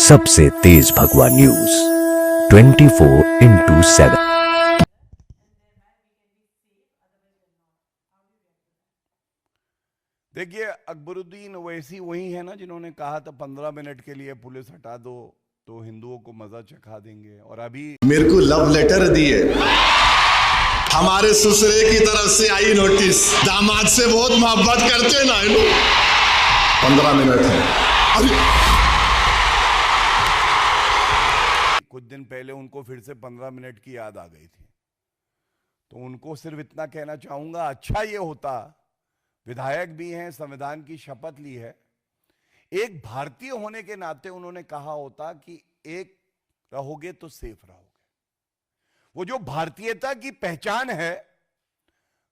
सबसे तेज भगवा न्यूज 24/7। देखिए, अकबरुद्दीन ओवैसी वही है ना जिन्होंने कहा था 15 मिनट के लिए पुलिस हटा दो तो हिंदुओं को मजा चखा देंगे। और अभी मेरे को लव लेटर दिए, हमारे ससुरे की तरफ से आई नोटिस, दामाद से बहुत मोहब्बत करते ना 15 मिनट है। अरे कुछ दिन पहले उनको फिर से 15 मिनट की याद आ गई थी, तो उनको सिर्फ इतना कहना चाहूंगा, अच्छा ये होता, विधायक भी हैं, संविधान की शपथ ली है, एक भारतीय होने के नाते उन्होंने कहा होता कि एक रहोगे तो सेफ रहोगे। वो जो भारतीयता की पहचान है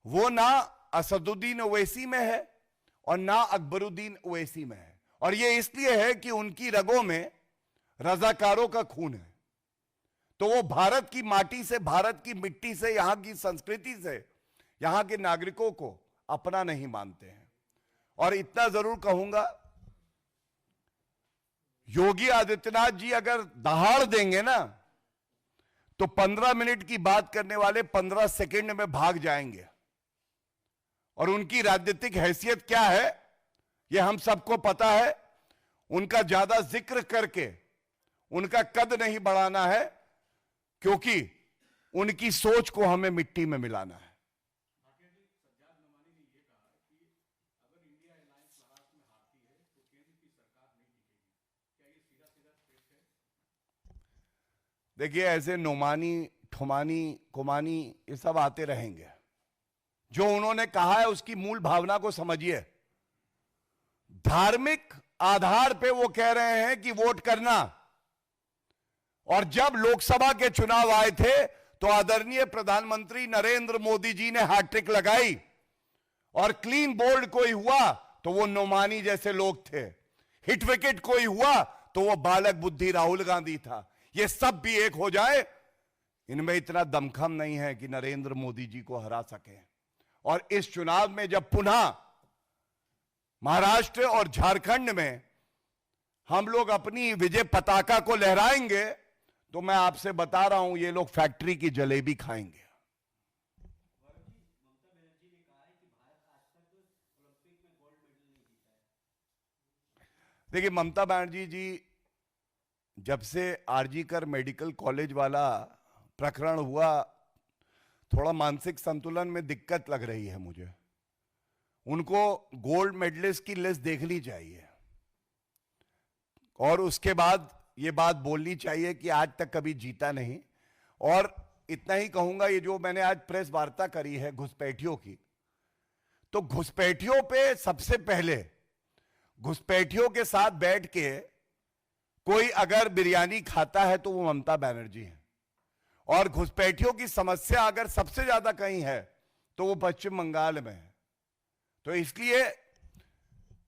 वो ना असदुद्दीन ओवैसी में है और ना अकबरुद्दीन ओवैसी में है। और ये इसलिए है कि उनकी रगों में रजाकारों का खून है, तो वो भारत की माटी से, भारत की मिट्टी से, यहां की संस्कृति से, यहां के नागरिकों को अपना नहीं मानते हैं। और इतना जरूर कहूंगा, योगी आदित्यनाथ जी अगर दहाड़ देंगे ना तो 15 मिनट की बात करने वाले 15 सेकंड में भाग जाएंगे। और उनकी राजनीतिक हैसियत क्या है ये हम सबको पता है। उनका ज्यादा जिक्र करके उनका कद नहीं बढ़ाना है, क्योंकि उनकी सोच को हमें मिट्टी में मिलाना है। देखिए, ऐसे नोमानी, ठुमानी, कुमानी ये सब आते रहेंगे। जो उन्होंने कहा है उसकी मूल भावना को समझिए। धार्मिक आधार पे वो कह रहे हैं कि वोट करना, और जब लोकसभा के चुनाव आए थे तो आदरणीय प्रधानमंत्री नरेंद्र मोदी जी ने हैट्रिक लगाई और क्लीन बोल्ड कोई हुआ तो वो नोमानी जैसे लोग थे, हिट विकेट कोई हुआ तो वो बालक बुद्धि राहुल गांधी था। ये सब भी एक हो जाए, इनमें इतना दमखम नहीं है कि नरेंद्र मोदी जी को हरा सके। और इस चुनाव में जब पुनः महाराष्ट्र और झारखंड में हम लोग अपनी विजय पताका को लहराएंगे तो मैं आपसे बता रहा हूं, ये लोग फैक्ट्री की जलेबी खाएंगे। देखिए, ममता बनर्जी जी जब से आरजीकर मेडिकल कॉलेज वाला प्रकरण हुआ, थोड़ा मानसिक संतुलन में दिक्कत लग रही है मुझे। उनको गोल्ड मेडलिस्ट की लिस्ट देखनी चाहिए और उसके बाद ये बात बोलनी चाहिए कि आज तक कभी जीता नहीं। और इतना ही कहूंगा, ये जो मैंने आज प्रेस वार्ता करी है घुसपैठियों की, तो घुसपैठियों पे सबसे पहले घुसपैठियों के साथ बैठ के कोई अगर बिरयानी खाता है तो वो ममता बनर्जी है। और घुसपैठियों की समस्या अगर सबसे ज्यादा कहीं है तो वो पश्चिम बंगाल में है। तो इसलिए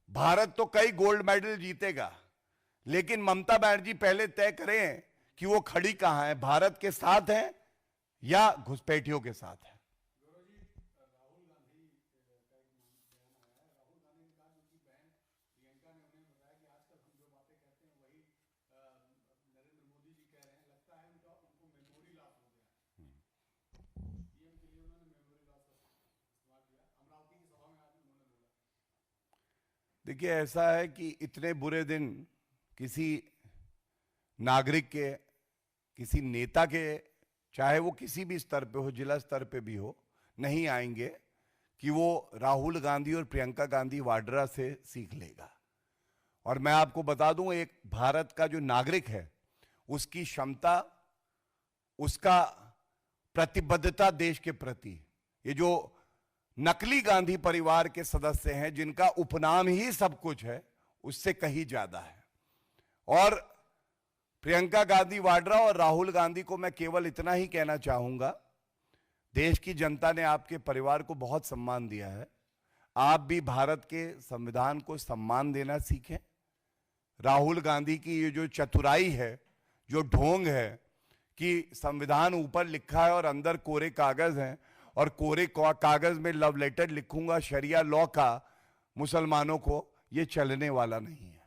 भारत तो कई गोल्ड मेडल जीतेगा, लेकिन ममता बनर्जी पहले तय करें कि वो खड़ी कहां है, भारत के साथ है या घुसपैठियों के साथ है। देखिए, ऐसा है कि इतने बुरे दिन किसी नागरिक के, किसी नेता के, चाहे वो किसी भी स्तर पे हो, जिला स्तर पे भी हो, नहीं आएंगे कि वो राहुल गांधी और प्रियंका गांधी वाड्रा से सीख लेगा। और मैं आपको बता दूं, एक भारत का जो नागरिक है उसकी क्षमता, उसका प्रतिबद्धता देश के प्रति, ये जो नकली गांधी परिवार के सदस्य हैं जिनका उपनाम ही सब कुछ है, उससे कहीं ज्यादा है। और प्रियंका गांधी वाड्रा और राहुल गांधी को मैं केवल इतना ही कहना चाहूंगा, देश की जनता ने आपके परिवार को बहुत सम्मान दिया है, आप भी भारत के संविधान को सम्मान देना सीखें। राहुल गांधी की ये जो चतुराई है, जो ढोंग है कि संविधान ऊपर लिखा है और अंदर कोरे कागज हैं, और कोरे कागज में लव लेटर लिखूंगा शरिया लॉ का मुसलमानों को, ये चलने वाला नहीं है।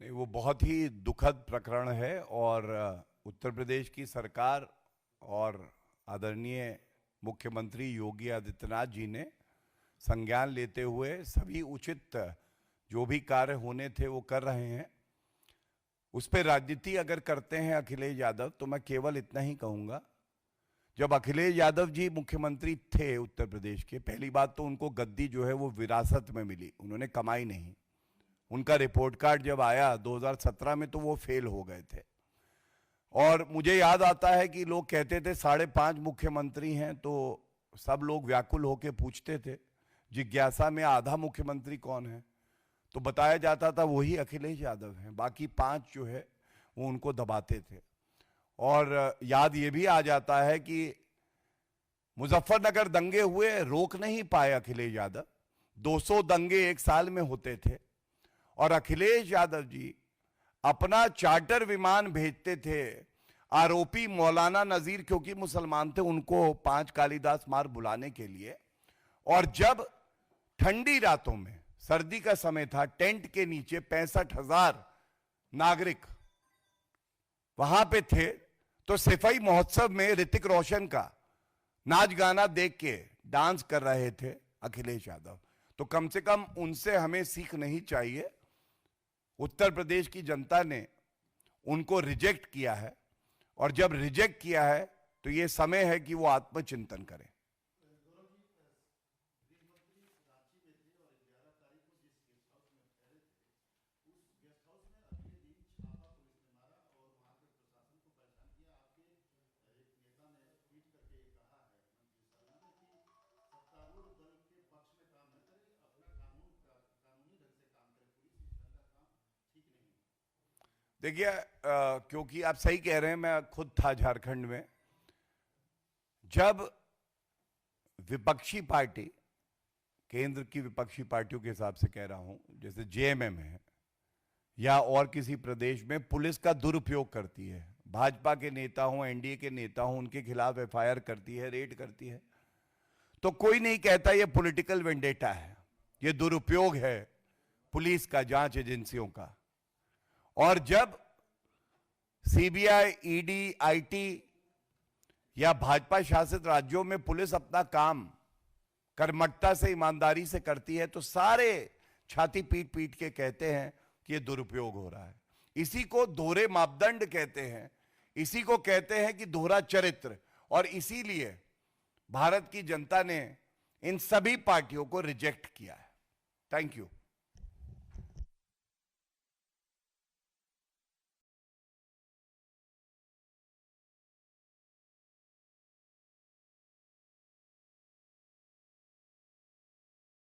नहीं, वो बहुत ही दुखद प्रकरण है और उत्तर प्रदेश की सरकार और आदरणीय मुख्यमंत्री योगी आदित्यनाथ जी ने संज्ञान लेते हुए सभी उचित जो भी कार्य होने थे वो कर रहे हैं। उस पर राजनीति अगर करते हैं अखिलेश यादव, तो मैं केवल इतना ही कहूँगा, जब अखिलेश यादव जी मुख्यमंत्री थे उत्तर प्रदेश के, पहली बात तो उनको गद्दी जो है वो विरासत में मिली, उन्होंने कमाई नहीं। उनका रिपोर्ट कार्ड जब आया 2017 में तो वो फेल हो गए थे। और मुझे याद आता है कि लोग कहते थे 5.5 मुख्यमंत्री हैं, तो सब लोग व्याकुल होकर पूछते थे, जिज्ञासा में आधा मुख्यमंत्री कौन है, तो बताया जाता था वही अखिलेश यादव हैं, बाकी 5 जो है वो उनको दबाते थे। और याद ये भी आ जाता है कि मुजफ्फरनगर दंगे हुए, रोक नहीं पाए अखिलेश यादव। 200 दंगे एक साल में होते थे और अखिलेश यादव जी अपना चार्टर विमान भेजते थे आरोपी मौलाना नजीर, क्योंकि मुसलमान थे, उनको 5 कालिदास मार बुलाने के लिए। और जब ठंडी रातों में, सर्दी का समय था, टेंट के नीचे 65,000 नागरिक वहां पे थे, तो सिपाही महोत्सव में ऋतिक रोशन का नाच गाना देख के डांस कर रहे थे अखिलेश यादव। तो कम से कम उनसे हमें सीख नहीं चाहिए। उत्तर प्रदेश की जनता ने उनको रिजेक्ट किया है और जब रिजेक्ट किया है तो ये समय है कि वो आत्मचिंतन करें। देखिए, क्योंकि आप सही कह रहे हैं, मैं खुद था झारखंड में, जब विपक्षी पार्टी, केंद्र की विपक्षी पार्टियों के हिसाब से कह रहा हूं, जैसे जेएमएम है या और किसी प्रदेश में पुलिस का दुरुपयोग करती है, भाजपा के नेता हों, एनडीए के नेता हों, उनके खिलाफ एफआईआर करती है, रेड करती है, तो कोई नहीं कहता ये पॉलिटिकल वेंडेटा है, ये दुरुपयोग है पुलिस का, जांच एजेंसियों का। और जब सीबीआई, ईडी, आईटी या भाजपा शासित राज्यों में पुलिस अपना काम कर्मठता से, ईमानदारी से करती है, तो सारे छाती पीट पीट के कहते हैं कि ये दुरुपयोग हो रहा है। इसी को दोहरे मापदंड कहते हैं, इसी को कहते हैं कि दोहरा चरित्र। और इसीलिए भारत की जनता ने इन सभी पार्टियों को रिजेक्ट किया है। Thank you.